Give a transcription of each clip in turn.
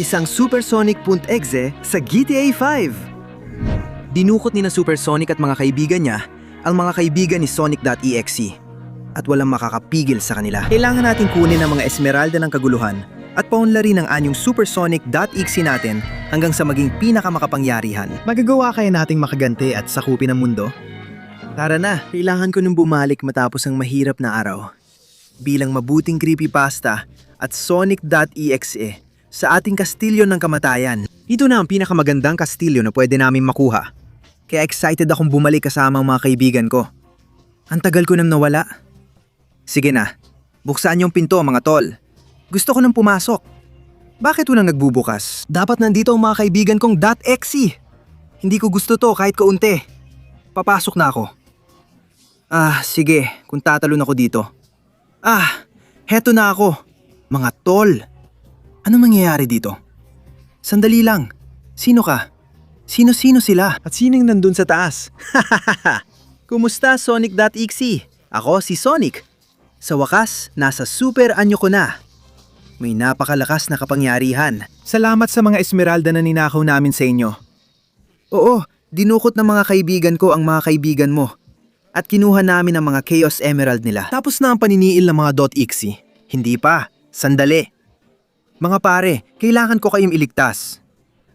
Isang supersonic.exe sa GTA 5. Dinukot ni na Supersonic at mga kaibigan niya ang mga kaibigan ni Sonic.exe at walang makakapigil sa kanila. Kailangan natin kunin ang mga esmeralda ng kaguluhan at paunlarin ang anyong Supersonic.exe natin hanggang sa maging pinakamakapangyarihan. Magagawa kaya nating makaganti at sakupin ang mundo? Tara na, kailangan ko nung bumalik matapos ang mahirap na araw. Bilang mabuting creepypasta at Sonic.exe sa ating kastilyo ng kamatayan. Ito na ang pinakamagandang kastilyo na pwede namin makuha. Kaya excited akong bumalik kasama ang mga kaibigan ko. Ang tagal ko nang nawala. Sige na, buksan yung pinto mga tol. Gusto ko nang pumasok. Bakit walang nagbubukas? Dapat nandito ang mga kaibigan kong .exe. Hindi ko gusto to kahit kaunti. Papasok na ako. Sige, kung tatalon ako dito. Heto na ako. Mga tol. Ano mangyayari dito? Sandali lang. Sino ka? Sino-sino sila? At sinong nandun sa taas? Kumusta Sonic.exe? Ako si Sonic. Sa wakas, nasa super anyo ko na. May napakalakas na kapangyarihan. Salamat sa mga esmeralda na ninakaw namin sa inyo. Oo, dinukot ng mga kaibigan ko ang mga kaibigan mo. At kinuha namin ang mga Chaos Emerald nila. Tapos na ang paniniil ng mga .exe. Hindi pa. Sandali. Mga pare, kailangan ko kayong iligtas.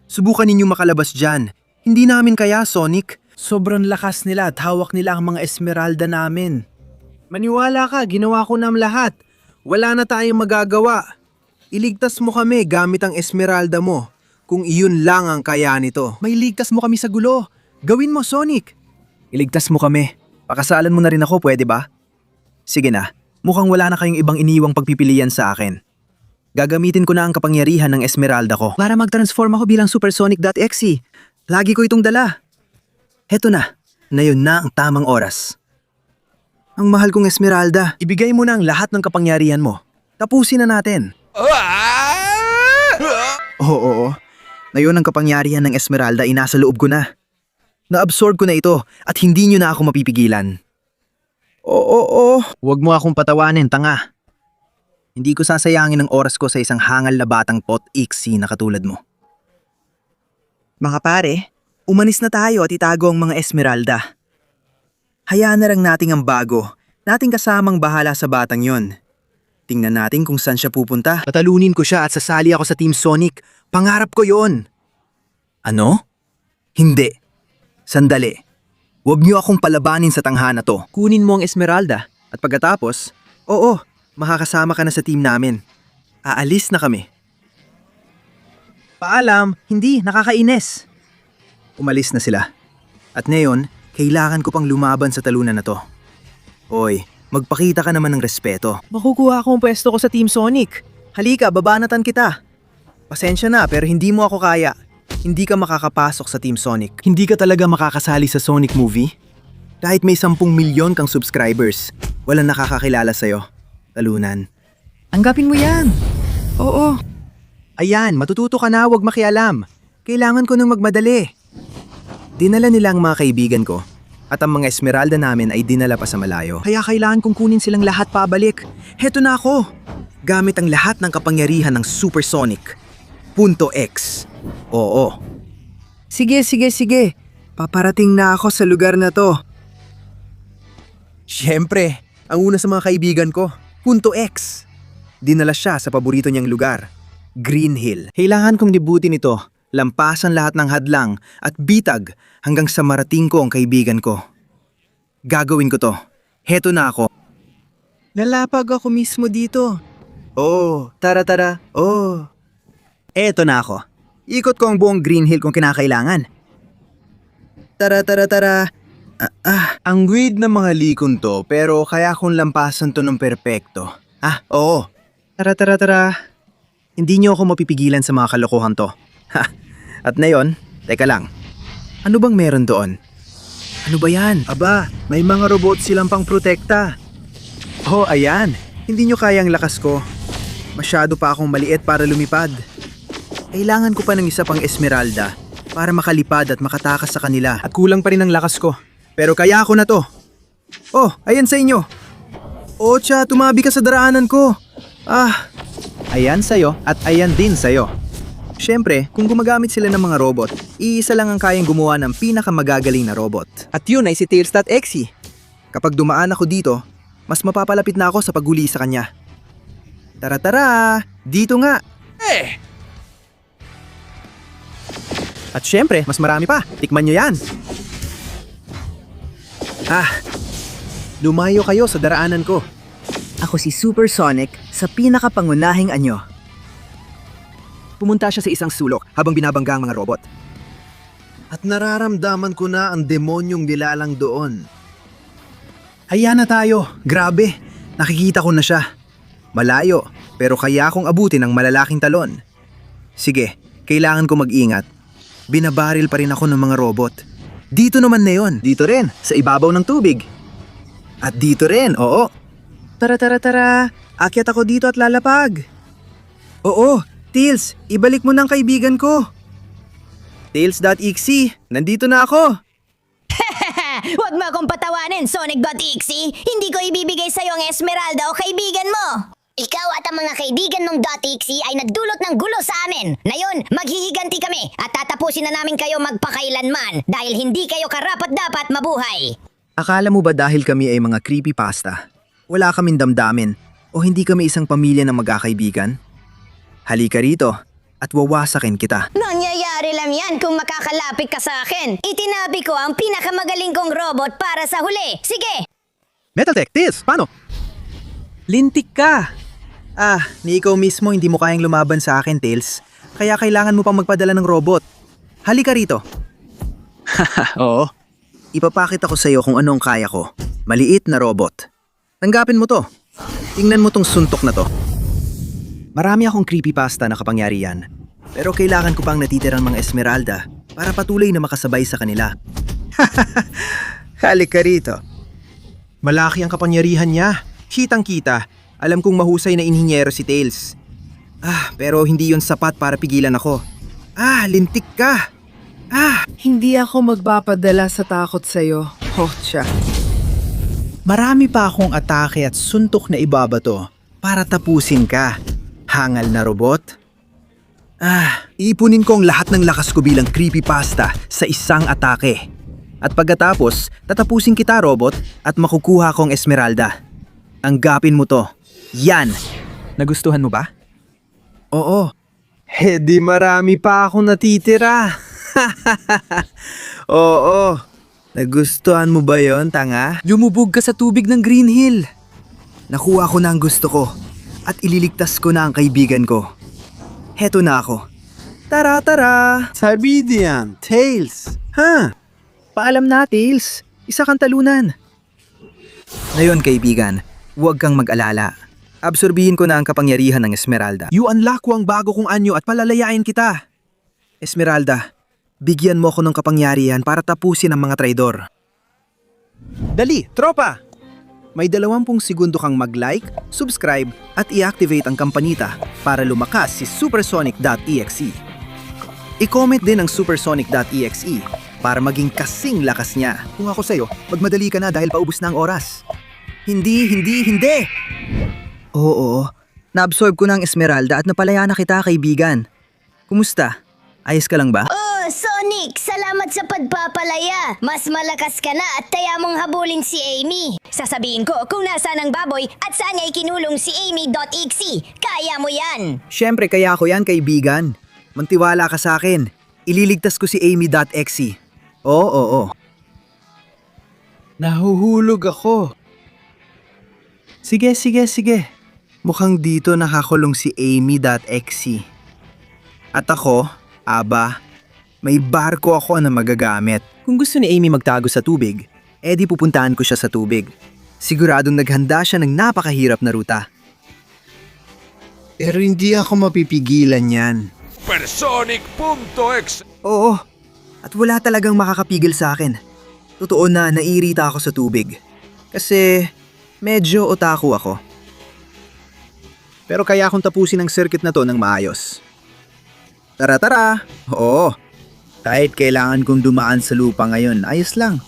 Subukan ninyong makalabas dyan. Hindi namin kaya, Sonic. Sobrang lakas nila at hawak nila ang mga esmeralda namin. Maniwala ka, ginawa ko na ang lahat. Wala na tayong magagawa. Iligtas mo kami gamit ang esmeralda mo. Kung iyon lang ang kaya nito. May ligtas mo kami sa gulo. Gawin mo, Sonic. Iligtas mo kami. Pakasalan mo na rin ako, pwede ba? Sige na, mukhang wala na kayong ibang iniwang pagpipilian sa akin. Gagamitin ko na ang kapangyarihan ng esmeralda ko. Para mag-transform ako bilang Supersonic.exe. Lagi ko itong dala. Heto na, ngayon na ang tamang oras. Ang mahal kong esmeralda, ibigay mo na ang lahat ng kapangyarihan mo. Tapusin na natin. Oo. Ngayon ang kapangyarihan ng esmeralda ay nasa loob ko na. Na-absorb ko na ito at hindi nyo na ako mapipigilan. Oo. Huwag mo akong patawanin, tanga. Hindi ko sasayangin ang oras ko sa isang hangal na batang .exe na katulad mo. Mga pare, umanis na tayo at itago ang mga esmeralda. Hayaan na lang nating ang bago, nating kasamang bahala sa batang yon. Tingnan natin kung saan siya pupunta. Patalunin ko siya at sasali ako sa Team Sonic. Pangarap ko yon. Ano? Hindi. Sandali. Huwag niyo akong palabanin sa tanghana to. Kunin mo ang esmeralda at pagkatapos, makakasama ka na sa team namin. Aalis na kami. Paalam, hindi, nakakainis. Umalis na sila. At ngayon, kailangan ko pang lumaban sa talunan na to. Hoy, magpakita ka naman ng respeto. Makukuha ko ang pwesto ko sa Team Sonic. Halika, babanatan kita. Pasensya na pero hindi mo ako kaya. Hindi ka makakapasok sa Team Sonic. Hindi ka talaga makakasali sa Sonic movie? Kahit may 10 milyon kang subscribers, walang nakakakilala sa'yo. Talunan. Anggapin mo yan. Oo. Ayan, matututo ka na, huwag makialam. Kailangan ko nang magmadali. Dinala nila ang mga kaibigan ko at ang mga esmeralda namin ay dinala pa sa malayo. Kaya kailangan kong kunin silang lahat pabalik. Heto na ako. Gamit ang lahat ng kapangyarihan ng Supersonic. .x. Oo. Sige. Paparating na ako sa lugar na to. Siyempre, ang una sa mga kaibigan ko, .x. Dinala siya sa paborito niyang lugar, Green Hill. Kailangan kong libutin ito, lampasan lahat ng hadlang at bitag hanggang sa marating ko ang kaibigan ko. Gagawin ko to. Heto na ako. Nalapag ako mismo dito. Tara. Eto na ako. Ikot ko ang buong Green Hill kung kinakailangan. Tara. Ang weird na mga likon to pero kaya kong lampasan to ng perpekto. Oo. Tara. Hindi niyo ako mapipigilan sa mga kalokohan to. At ngayon, teka lang. Ano bang meron doon? Ano ba yan? Aba, may mga robot silang pang protekta. Ayan. Hindi niyo kaya ang lakas ko. Masyado pa akong maliit para lumipad. Kailangan ko pa ng isa pang esmeralda para makalipad at makatakas sa kanila. At kulang pa rin ang lakas ko. Pero kaya ako na to. Ayan sa inyo. Ocha, tumabi ka sa daraanan ko. Ayan sa'yo at ayan din sa'yo. Siyempre, kung gumagamit sila ng mga robot, iisa lang ang kayang gumawa ng pinakamagagaling na robot. At yun ay si Tails.exe. Kapag dumaan ako dito, mas mapapalapit na ako sa paghuli sa kanya. Tara, dito nga. At syempre, mas marami pa. Tikman nyo yan. Lumayo kayo sa daraanan ko. Ako si Supersonic sa pinakapangunahing anyo. Pumunta siya sa isang sulok habang binabangga ang mga robot. At nararamdaman ko na ang demonyong nilalang doon. Ayan na tayo. Grabe. Nakikita ko na siya. Malayo, pero kaya akong abutin ng malalaking talon. Sige, kailangan ko mag-ingat. Binabaril pa rin ako ng mga robot. Dito naman na yun. Dito rin, sa ibabaw ng tubig. At dito rin, oo. Tara. Akyat ako dito at lalapag. Oo, Tails, ibalik mo ng kaibigan ko. Tails.exe, nandito na ako. Huwag mo akong patawanin, Sonic.exe. Hindi ko ibibigay sa'yo ang Esmeralda o kaibigan mo. Ikaw at ang mga kaibigan mong .exe ay nagdulot ng gulo sa amin. Ngayon, maghihiganti kami at tatapusin na namin kayo magpakailanman dahil hindi kayo karapat-dapat mabuhay. Akala mo ba dahil kami ay mga creepypasta, wala kaming damdamin o hindi kami isang pamilya ng magkakaibigan? Halika rito at wawasakin kita. Nangyayari lang yan kung makakalapit ka sa akin. Itinabi ko ang pinakamagaling kong robot para sa huli. Sige! Metaltech, Tails, paano? Lintik ka! Ni ikaw mismo hindi mo kayang lumaban sa akin, Tails. Kaya kailangan mo pang magpadala ng robot. Halika rito. Oo. Ipapakit ako sa'yo kung ano ang kaya ko. Maliit na robot. Tanggapin mo to. Tingnan mo tong suntok na to. Marami akong creepypasta na kapangyarihan. Pero kailangan ko pang natitirang mga Esmeralda para patuloy na makasabay sa kanila. Halika rito. Malaki ang kapangyarihan niya. Kitang-kita. Alam kong mahusay na inhinyero si Tails. Pero hindi yun sapat para pigilan ako. Lintik ka. Hindi ako magpapadala sa takot sa'yo, Hotcha. Marami pa akong atake at suntok na ibabato para tapusin ka. Hangal na robot. Ipunin ko ang lahat ng lakas ko bilang creepypasta sa isang atake. At pagkatapos, tatapusin kita, robot, at makukuha kong Esmeralda. Tanggapin mo to. Yan! Nagustuhan mo ba? Oo. Di marami pa akong natitira. Oo. Nagustuhan mo ba yon, tanga? Lumubog ka sa tubig ng Green Hill. Nakuha ko na ang gusto ko at ililigtas ko na ang kaibigan ko. Heto na ako. Tara! Sabidian, Tails. Paalam na, Tails. Isa kang talunan. Ngayon, kaibigan, huwag kang mag-alala. Absorbihin ko na ang kapangyarihan ng Esmeralda. You unlock ko ang bago kong anyo at palalayain kita. Esmeralda, bigyan mo ako ng kapangyarihan para tapusin ang mga traidor. Dali, tropa! May 20 segundo kang mag-like, subscribe, at i-activate ang kampanita para lumakas si Supersonic.exe. I-comment din ang Supersonic.exe para maging kasing lakas niya. Kung ako sa'yo, magmadali ka na dahil paubos na ang oras. Hindi! Oo, na-absorb ko na ang Esmeralda at napalaya na kita, kaibigan. Kumusta? Ayos ka lang ba? Oh, Sonic! Salamat sa pagpapalaya! Mas malakas ka na at taya mong habulin si Amy. Sasabihin ko kung nasaan ang baboy at saan niya ikinulong si Amy.exe. Kaya mo yan! Siyempre, kaya ako yan, kaibigan. Mantiwala ka sa akin. Ililigtas ko si Amy.exe. Oo. Nahuhulog ako. Sige. Mukhang dito nakakulong si Amy.exe. At ako, may barko ako na magagamit. Kung gusto ni Amy magtago sa tubig, di pupuntahan ko siya sa tubig. Siguradong naghanda siya ng napakahirap na ruta. Pero hindi ako mapipigilan yan. Personic.exe. Oo, at wala talagang makakapigil sa akin. Totoo na naiirita ako sa tubig. Kasi medyo otaku ako. Pero kaya akong tapusin ang circuit na to ng maayos. Tara! Oo. Kahit kailangan kong dumaan sa lupa ngayon, ayos lang.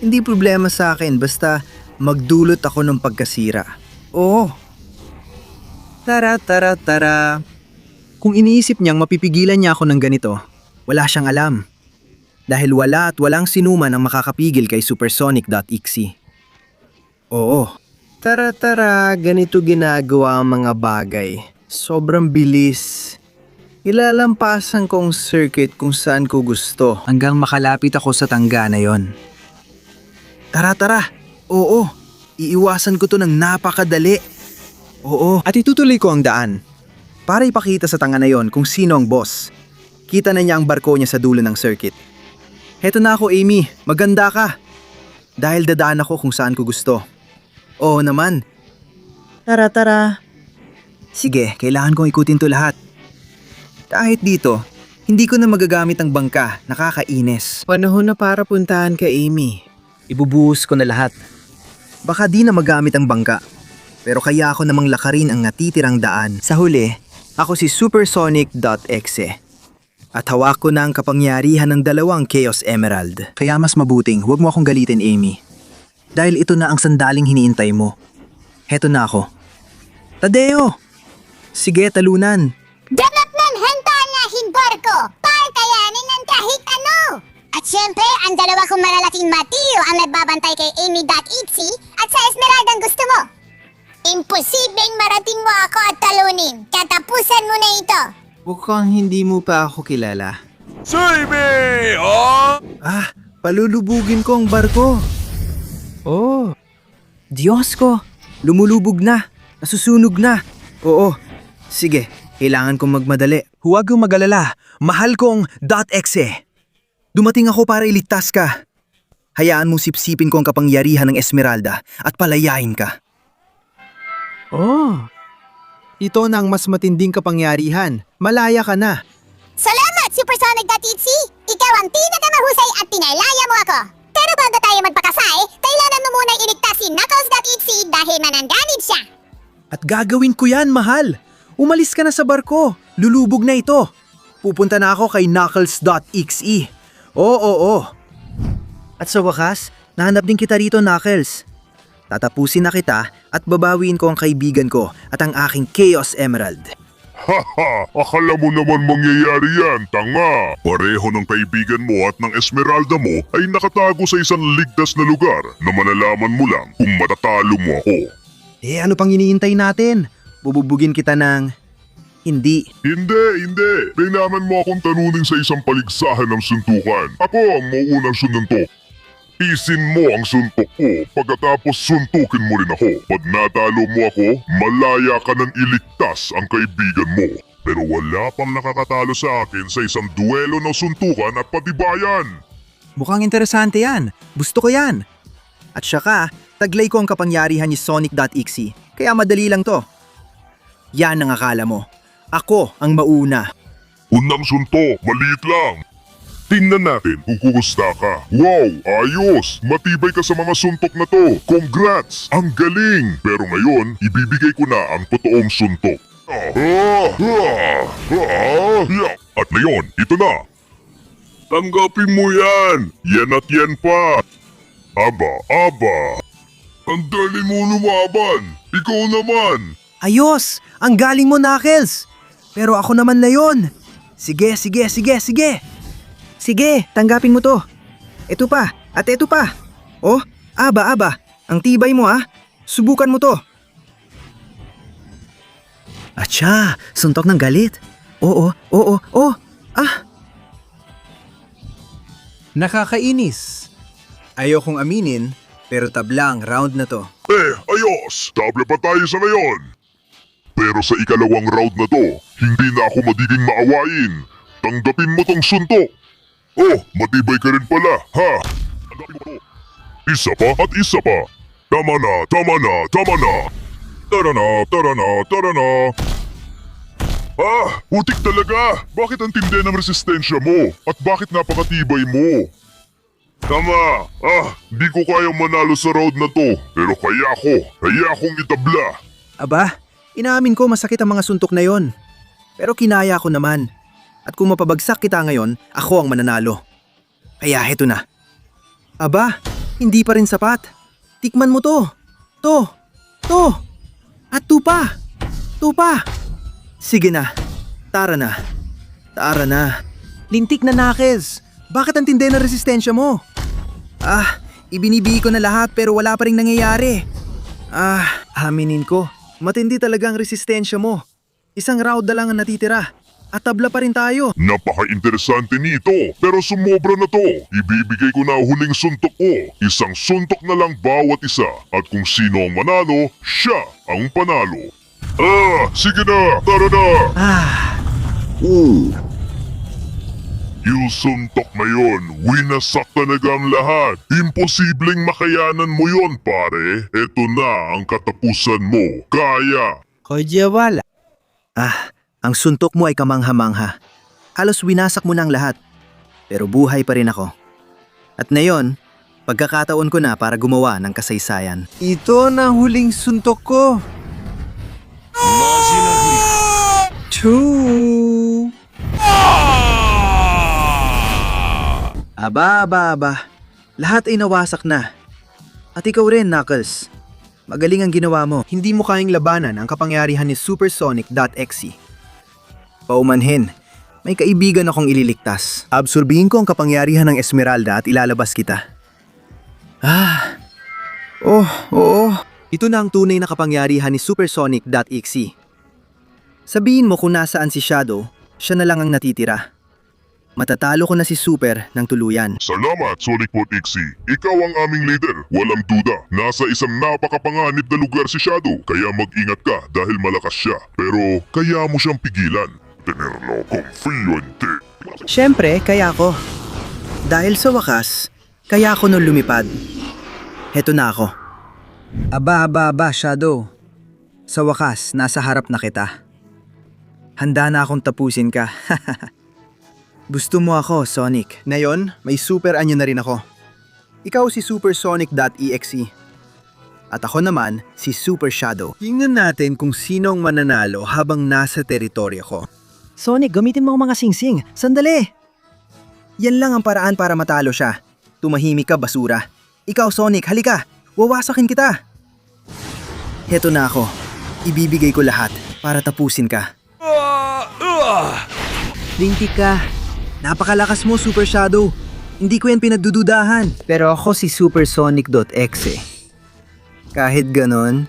Hindi problema sa akin basta magdulot ako ng pagkasira. Oo. Tara. Kung iniisip niyang mapipigilan niya ako ng ganito, wala siyang alam. Dahil wala at walang sinuman ang makakapigil kay Supersonic.exe. Oo. Tara, ganito ginagawa ang mga bagay. Sobrang bilis. Ilalampasan ko ang circuit kung saan ko gusto. Hanggang makalapit ako sa tangga na yon. Tara. Oo. Iiwasan ko to ng napakadali. Oo. At itutuloy ko ang daan. Para ipakita sa tanga na yon kung sino ang boss. Kita na niya ang barko niya sa dulo ng circuit. Heto na ako, Amy. Maganda ka. Dahil dadaan ako kung saan ko gusto. Oo naman. Tara. Sige, kailangan kong ikutin to lahat. Kahit dito, hindi ko na magagamit ang bangka. Nakakainis. Panahon na para puntahan ka, Amy. Ibubuhos ko na lahat. Baka di na magamit ang bangka. Pero kaya ako namang lakarin ang natitirang daan. Sa huli, ako si Supersonic.exe. At hawak ko na ang kapangyarihan ng dalawang Chaos Emerald. Kaya mas mabuting huwag mo akong galitin, Amy. Dahil ito na ang sandaling hiniintay mo. Heto na ako. Tadeo! Sige, talunan. Dapat ng handa na himbarko para kayanin ng kahit ano. At syempre, ang dalawa kong malalaking matiyo ang nagbabantay kay Amy.exe at sa Esmeralda ang gusto mo. Imposibleng marating mo ako at talunin. Katapusan mo na ito. Mukhang hindi mo pa ako kilala. Palulubugin ko ang barko. Oh, Diyos ko. Lumulubog na. Nasusunog na. Oo. Sige, kailangan kong magmadali. Huwag kang magalala. Mahal kong .exe. Dumating ako para iligtas ka. Hayaan mong sipsipin ko ang kapangyarihan ng Esmeralda at palayain ka. Oh, ito na ang mas matinding kapangyarihan. Malaya ka na. Salamat, Supersonic.exe! Ikaw ang pinakamahusay at pinalaya mo ako. Pero bago tayo magpakasay, kailangan mo muna iligtas si Knuckles.exe dahil mananganib siya. At gagawin ko yan, mahal. Umalis ka na sa barko. Lulubog na ito. Pupunta na ako kay Knuckles.exe. Oo. At sa wakas, nahanap din kita rito, Knuckles. Tatapusin na kita at babawiin ko ang kaibigan ko at ang aking Chaos Emerald. Haha! Akala mo naman mangyayari yan, tanga! Pareho ng kaibigan mo at ng Esmeralda mo ay nakatago sa isang ligtas na lugar na malalaman mo lang kung matatalo mo ako. Ano pang iniintay natin? Bububugin kita ng... Hindi. Hindi! Kailangan mo akong tanunin sa isang paligsahan ng suntukan. Ako ang mauunang sununtok. Isin mo ang suntok ko pagkatapos suntukin mo rin ako. Pag natalo mo ako, malaya ka nang iligtas ang kaibigan mo. Pero wala pang nakakatalo sa akin sa isang duelo ng suntukan at patibayan. Mukhang interesante yan. Gusto ko yan. At saka, taglay ko ang kapangyarihan ni Sonic.exe. Kaya madali lang to. Yan ang akala mo. Ako ang mauna. Unang suntok, maliit lang. Tingnan natin kung kumusta ka. Wow, ayos! Matibay ka sa mga suntok na to. Congrats! Ang galing! Pero ngayon, ibibigay ko na ang totoong suntok. At ngayon, ito na. Tanggapin mo yan! Yan at yan pa! Aba! Ang dali mo lumaban! Ikaw naman! Ayos! Ang galing mo, Knuckles! Pero ako naman na yon. Sige. Sige, tanggapin mo to. Ito pa, at ito pa. Oh, aba. Ang tibay mo Subukan mo to. Atsa, suntok ng galit. Oo. Nakakainis. Ayokong aminin, pero tablang round na to. Ayos! Table pa tayo sa ngayon! Pero sa ikalawang round na to, hindi na ako magiging maawain. Tanggapin mo tong suntok. Oh, matibay ka rin pala, ha? Tanggapin mo to. Isa pa at isa pa. Tama na. Tara na. Utik talaga. Bakit ang tindi ng resistensya mo? At bakit napakatibay mo? Tama. Di ko kayang manalo sa round na to. Pero kaya akong itabla. Aba, inaamin ko masakit ang mga suntok na yon. Pero kinaya ko naman. At kung mapabagsak kita ngayon, ako ang mananalo. Kaya heto na. Aba, hindi pa rin sapat. Tikman mo to. To. At tupa. Sige na. Tara na. Tara na. Lintik na, Knuckles. Bakit ang tindi ng resistensya mo? Ibinibigay ko na lahat pero wala pa rin nangyayari. Aminin ko. Matindi talaga ang resistensya mo. Isang round na lang ang natitira. At tabla pa rin tayo. Napaka-interesante nito, pero sumobra na to. Ibibigay ko na ang huling suntok ko. Isang suntok na lang bawat isa. At kung sino ang manalo, siya ang panalo. Sige na, tara na! Yung suntok na yon, winasak talaga ang lahat. Imposibleng makayanan mo yon, pare. Ito na ang katapusan mo. Kaya! Wala. Ang suntok mo ay kamangha-mangha. Halos winasak mo ng lahat. Pero buhay pa rin ako. At ngayon, pagkakataon ko na para gumawa ng kasaysayan. Ito na huling suntok ko. Two. Aba. Lahat ay nawasak na. At ikaw rin, Knuckles. Magaling ang ginawa mo. Hindi mo kayang labanan ang kapangyarihan ni Supersonic.exe. Paumanhin, may kaibigan akong ililigtas. Absorbihin ko ang kapangyarihan ng Esmeralda at ilalabas kita. Oo. Ito na ang tunay na kapangyarihan ni Supersonic.exe. Sabihin mo kung nasaan si Shadow, siya na lang ang natitira. Matatalo ko na si Super ng tuluyan. Salamat, Sonic.exe. Ikaw ang aming leader. Walang duda. Nasa isang napakapanganib na lugar si Shadow. Kaya mag-ingat ka dahil malakas siya. Pero kaya mo siyang pigilan. Tenerlo confío en ti. Siyempre, kaya ako. Dahil sa wakas, kaya ako nung lumipad. Heto na ako. Aba, Shadow. Sa wakas, nasa harap na kita. Handa na akong tapusin ka. Gusto mo ako, Sonic. Ngayon, may super anyo na rin ako. Ikaw si Supersonic.exe. At ako naman, si Super Shadow. Tingnan natin kung sino ang mananalo habang nasa teritoryo ko. Sonic, gamitin mo ang mga singsing. Sandali! Yan lang ang paraan para matalo siya. Tumahimik ka, basura. Ikaw, Sonic, halika! Wawasakin kita! Heto na ako. Ibibigay ko lahat para tapusin ka. Lintik ka. Napakalakas mo, Super Shadow. Hindi ko yan pinagdududahan. Pero ako si Supersonic.exe. Kahit ganon,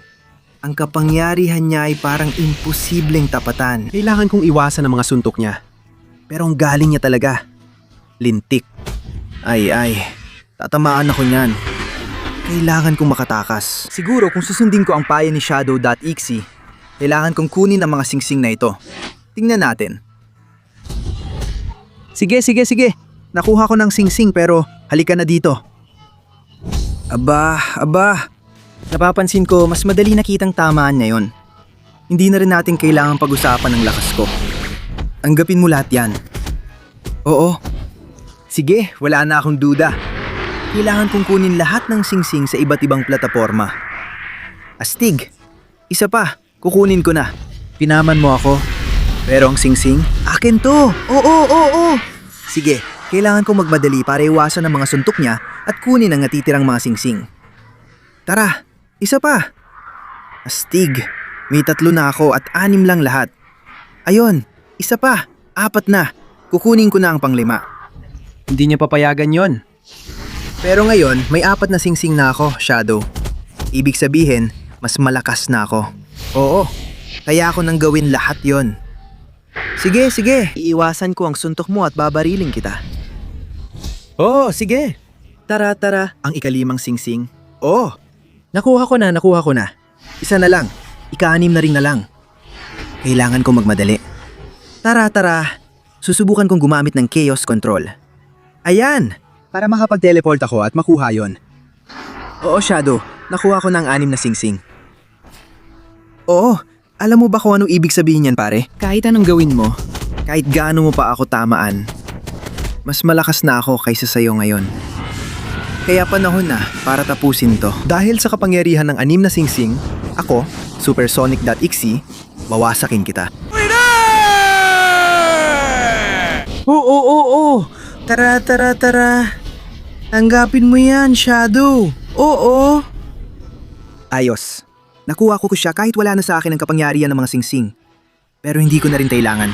ang kapangyarihan niya ay parang imposibleng tapatan. Kailangan kong iwasan ang mga suntok niya. Pero ang galing niya talaga. Lintik. Ay. Tatamaan ako niyan. Kailangan kong makatakas. Siguro kung susundin ko ang payo ni Shadow.exe, kailangan kong kunin ang mga singsing na ito. Tingnan natin. Sige. Nakuha ko ng singsing pero halika na dito. Aba. Napapansin ko mas madali nakitang tamaan ngayon. Hindi na rin natin kailangang pag-usapan ng lakas ko. Anggapin mo lahat yan. Oo. Sige, wala na akong duda. Kailangan kong kunin lahat ng singsing sa iba't ibang plataforma. Astig. Isa pa, kukunin ko na. Pinaman mo ako. Pero ang singsing, akin to. Oo. Sige, kailangan kong magmadali para iwasan ang mga suntok niya at kunin ang natitirang mga singsing. Tara, isa pa. Astig, may 3 na ako at 6 lang lahat. Ayon, isa pa, 4 na. Kukunin ko na ang pang-5. Hindi niya papayagan yon. Pero ngayon, may 4 na singsing na ako, Shadow. Ibig sabihin, mas malakas na ako. Oo, kaya ako nang gawin lahat yon. Sige. Iiwasan ko ang suntok mo at babariling kita. Oo, sige. Tara. Ang ika-5 singsing. Oo. Nakuha ko na. Isa na lang. Ika-6 na rin na lang. Kailangan ko magmadali. Tara. Susubukan kong gumamit ng Chaos Control. Ayan! Para makapag-teleport ako at makuha yon. Oo, Shadow. Nakuha ko ng 6 na singsing. Oo. Alam mo ba kung anong ibig sabihin yan, pare? Kahit anong gawin mo, kahit gaano mo pa ako tamaan, mas malakas na ako kaysa sa'yo ngayon. Kaya panahon na para tapusin to. Dahil sa kapangyarihan ng 6 na singsing, ako, Supersonic.exe, wawasakin kita. Oo. Tara. Tanggapin mo yan, Shadow. Oo. Ayos. Nakuha ko siya kahit wala na sa akin ang kapangyarihan ng mga singsing. Pero hindi ko na rin kailangan.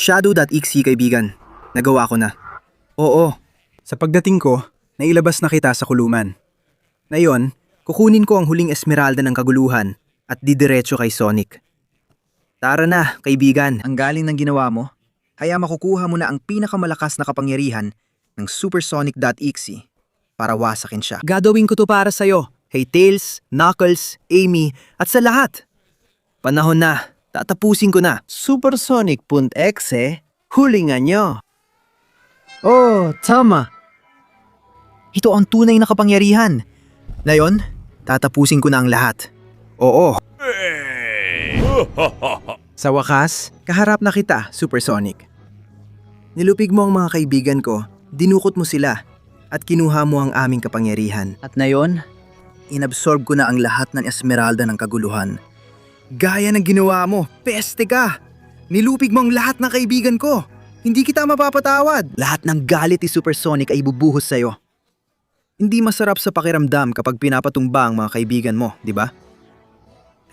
Shadow.exe kaibigan. Nagawa ko na. Oo, sa pagdating ko, nailabas na kita sa kulungan. Ngayon, kukunin ko ang huling Esmeralda ng kaguluhan at didiretso kay Sonic. Tara na, kaibigan. Ang galing ng ginawa mo, kaya makukuha mo na ang pinakamalakas na kapangyarihan ng Supersonic.exe para wasakin siya. Gagawin ko to para sa'yo. Hey Tails, Knuckles, Amy, at sa lahat. Panahon na, tatapusin ko na. Supersonic.exe, hulingan nyo. Oh, tama. Ito ang tunay na kapangyarihan. Ngayon, tatapusin ko na ang lahat. Oo. Sa wakas, kaharap na kita, Supersonic. Nilupig mo ang mga kaibigan ko, dinukot mo sila, at kinuha mo ang aming kapangyarihan. At ngayon, inabsorb ko na ang lahat ng Esmeralda ng kaguluhan. Gaya ng ginawa mo, peste ka! Nilupig mo ang lahat ng kaibigan ko. Hindi kita mapapatawad. Lahat ng galit ni Supersonic ay ibubuhos sa'yo. Hindi masarap sa pakiramdam kapag pinapatumba ang mga kaibigan mo, di ba?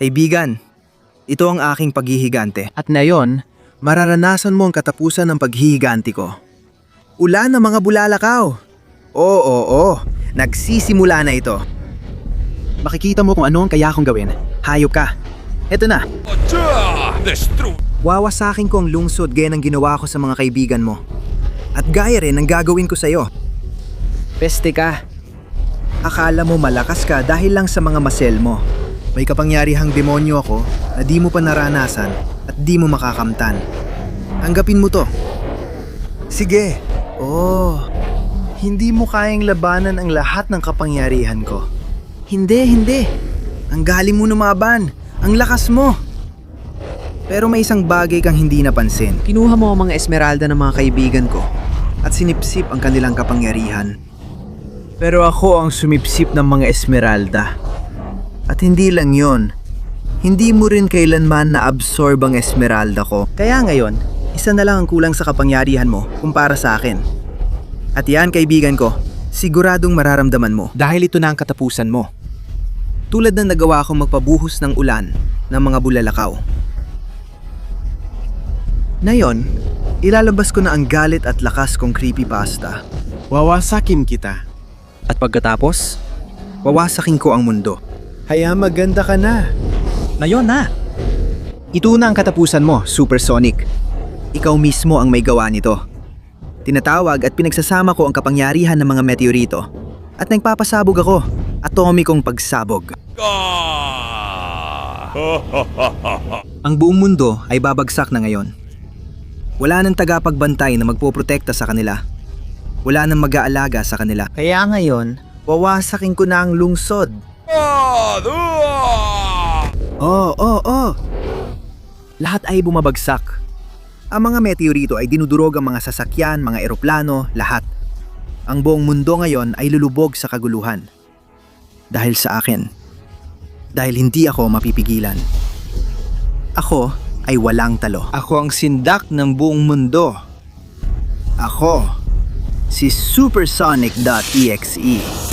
Kaibigan, ito ang aking paghihigante. At ngayon, mararanasan mo ang katapusan ng paghihiganti ko. Ulan ng mga bulalakaw. Oo, nagsisimula na ito. Makikita mo kung ano ang kaya kong gawin. Hayop ka. Eto na. Wawasakin ko ang lungsod gaya ng ginawa ko sa mga kaibigan mo. At gaya rin ang gagawin ko sa'yo. Peste ka. Akala mo malakas ka dahil lang sa mga masel mo. May kapangyarihang demonyo ako na di mo pa naranasan at di mo makakamtan. Tanggapin mo to. Sige. Oh, hindi mo kayang labanan ang lahat ng kapangyarihan ko. Hindi. Ang galing mo lumaban. Ang lakas mo. Pero may isang bagay kang hindi napansin. Kinuha mo ang mga Esmeralda ng mga kaibigan ko. At sinipsip ang kanilang kapangyarihan. Pero ako ang sumipsip ng mga Esmeralda. At hindi lang yon. Hindi mo rin kailanman na-absorb ang Esmeralda ko. Kaya ngayon, isa na lang ang kulang sa kapangyarihan mo kumpara sa akin. At yan, kaibigan ko, siguradong mararamdaman mo. Dahil ito na ang katapusan mo. Tulad ng nagawa kong magpabuhos ng ulan ng mga bulalakaw. Ngayon, ilalabas ko na ang galit at lakas kong creepypasta. Wawasakin kita. At pagkatapos, wawasakin ko ang mundo. Kaya maganda ka na. Ngayon na. Ito na ang katapusan mo, Supersonic. Ikaw mismo ang may gawa nito. Tinatawag at pinagsasama ko ang kapangyarihan ng mga meteorito. At nagpapasabog ako, atomikong pagsabog. Ang buong mundo ay babagsak na ngayon. Wala nang tagapagbantay na magpoprotekta sa kanila. Wala nang mag-aalaga sa kanila. Kaya ngayon, wawasakin ko na ang lungsod. Oh. Lahat ay bumabagsak. Ang mga meteorito ay dinudurog ang mga sasakyan, mga eroplano, lahat. Ang buong mundo ngayon ay lulubog sa kaguluhan. Dahil sa akin. Dahil hindi ako mapipigilan. Ako ay walang talo. Ako ang sindak ng buong mundo. Ako, si Supersonic.exe.